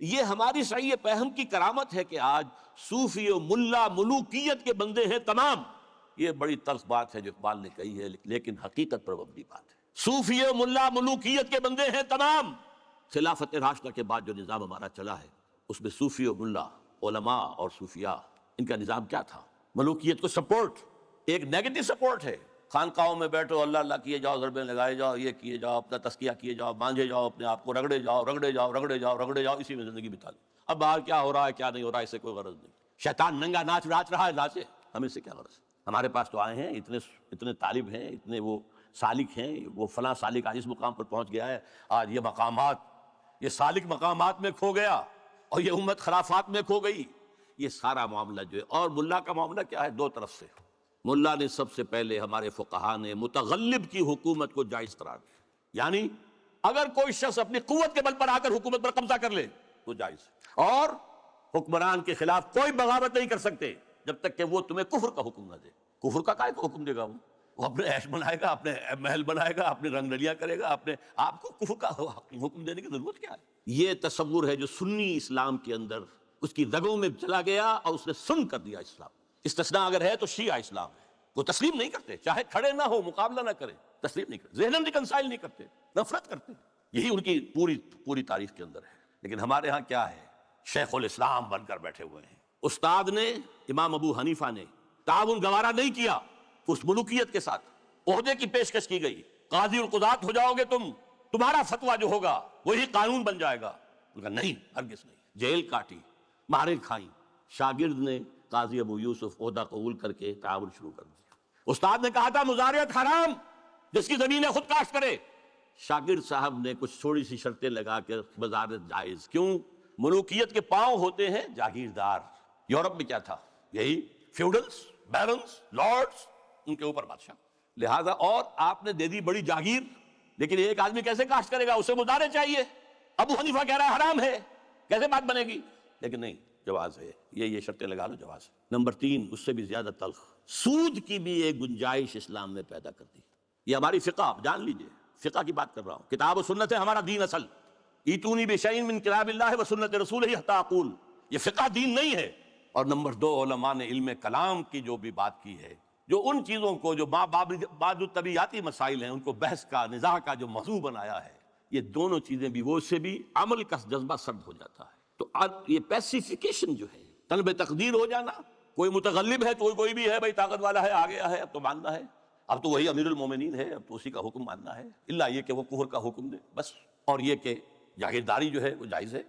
یہ ہماری صحیح پہم کی کرامت ہے کہ آج صوفی و ملا ملوکیت کے بندے ہیں تمام. یہ بڑی تلخ بات ہے جو اقبال نے کہی ہے، لیکن حقیقت پر مبنی بات ہے. صوفی و ملا ملوکیت کے بندے ہیں تمام. خلافت راشدہ کے بعد جو نظام ہمارا چلا ہے اس میں صوفی و ملا، علماء اور صوفیاء، ان کا نظام کیا تھا؟ ملوکیت کو سپورٹ، ایک نیگیٹو سپورٹ ہے. خانقاہوں میں بیٹھو، اللہ اللہ کیے جاؤ، ضربیں لگائے جاؤ، یہ کیے جاؤ، اپنا تزکیہ کیے جاؤ، مانجے جاؤ، اپنے آپ کو رگڑے جاؤ رگڑے جاؤ رگڑے جاؤ رگڑے جاؤ، اسی میں زندگی بتا لو. اب باہر کیا ہو رہا ہے کیا نہیں ہو رہا ہے اس سے کوئی غرض نہیں. شیطان ننگا ناچ رہا ہے، ناچے، ہمیں سے کیا غرض ہے؟ ہمارے پاس تو آئے ہیں اتنے طالب ہیں، اتنے وہ سالک ہیں، وہ فلاں سالک آج اس مقام پر پہنچ گیا ہے، آج یہ مقامات، یہ سالک مقامات میں کھو گیا اور یہ امت خرافات میں کھو گئی. یہ سارا معاملہ جو ہے، اور ملا کا معاملہ کیا ہے؟ دو طرف سے. ملا نے سب سے پہلے، ہمارے فقہا نے متغلب کی حکومت کو جائز قرار دیا. یعنی اگر کوئی شخص اپنی قوت کے بل پر آ کر حکومت پر قبضہ کر لے تو جائز ہے، اور حکمران کے خلاف کوئی بغاوت نہیں کر سکتے جب تک کہ وہ تمہیں کفر کا حکم نہ دے. کفر کا کائے کو حکم دے گا؟ وہ اپنے عیش بنائے گا، اپنے محل بنائے گا، اپنی رنگ نلیاں کرے گا، اپنے آپ کو کفر کا حکم دینے کی ضرورت کیا ہے؟ یہ تصور ہے جو سنی اسلام کے اندر اس کی رگوں میں چلا گیا اور اس نے سن کر دیا اسلام. استثناء اگر ہے تو شیعہ اسلام ہے. وہ تسلیم نہیں کرتے، چاہے کھڑے نہ ہو، مقابلہ نہ کریں، تسلیم نہیں کرتے، ذہناً ریکنسائل نہیں کرتے، نفرت کرتے. یہی ان کی پوری تاریخ کے اندر ہے. لیکن ہمارے ہاں کیا ہے؟ شیخ الاسلام بن کر بیٹھے ہوئے ہیں. استاد نے، امام ابو حنیفہ نے تعاون گوارا نہیں کیا اس ملوکیت کے ساتھ. عہدے کی پیشکش کی گئی، قاضی القضات ہو جاؤ گے تم، تمہارا فتویٰ جو ہوگا وہی قانون بن جائے گا. نہیں، ہرگز نہیں. جیل کاٹی، ماریں کھائیں. شاگرد نے قاضی ابو یوسف عہدہ قبول کر کے تعاون شروع کر دیا. استاد نے کہا تھا مزارعت حرام، جس کی زمینیں خود کاشت کرے. شاگرد صاحب نے کچھ تھوڑی سی شرطیں لگا کے مزارعت جائز. کیوں؟ ملوکیت کے پاؤں ہوتے ہیں جاگیردار. یورپ میں کیا تھا؟ یہی فیوڈلز، بیرنز، لارڈز، ان کے اوپر بادشاہ. لہذا اور آپ نے دے دی بڑی جاگیر، لیکن ایک آدمی کیسے کاشت کرے گا؟ اسے مزارع چاہیے. ابو حنیفہ کہہ رہا ہے حرام ہے، کیسے بات بنے گی؟ لیکن نہیں، جواز ہے. یہ شرطیں لگا لو، جواز ہے. نمبر 3، اس سے بھی زیادہ تلخ، سود کی بھی ایک گنجائش اسلام نے پیدا کر دی. یہ ہماری فقہ، آپ جان لیجئے، فقہ کی بات کر رہا ہوں. کتاب و سنت ہے ہمارا دین اصل. ایتونی بشیء من کتاب اللہ و سنت رسولہ حتی اقول. یہ فقہ دین نہیں ہے. اور نمبر 2، علماء نے علم کلام کی جو بھی بات کی ہے، جو ان چیزوں کو جو بعض طبیعیاتی مسائل ہیں ان کو بحث کا، نزاع کا جو موضوع بنایا ہے، یہ دونوں چیزیں بھی، وہ اس سے بھی عمل کا جذبہ سرد ہو جاتا ہے. تو یہ پیسیفیکیشن جو ہے، طلب تقدیر ہو جانا، کوئی متغلب ہے تو کوئی بھی ہے بھائی، طاقت والا ہے، آ گیا ہے، اب تو ماننا ہے، اب تو وہی امیر المومنین ہے، اب تو اسی کا حکم ماننا ہے، الا یہ کہ وہ کفر کا حکم دے بس. اور یہ کہ جاگیرداری جو ہے وہ جائز ہے.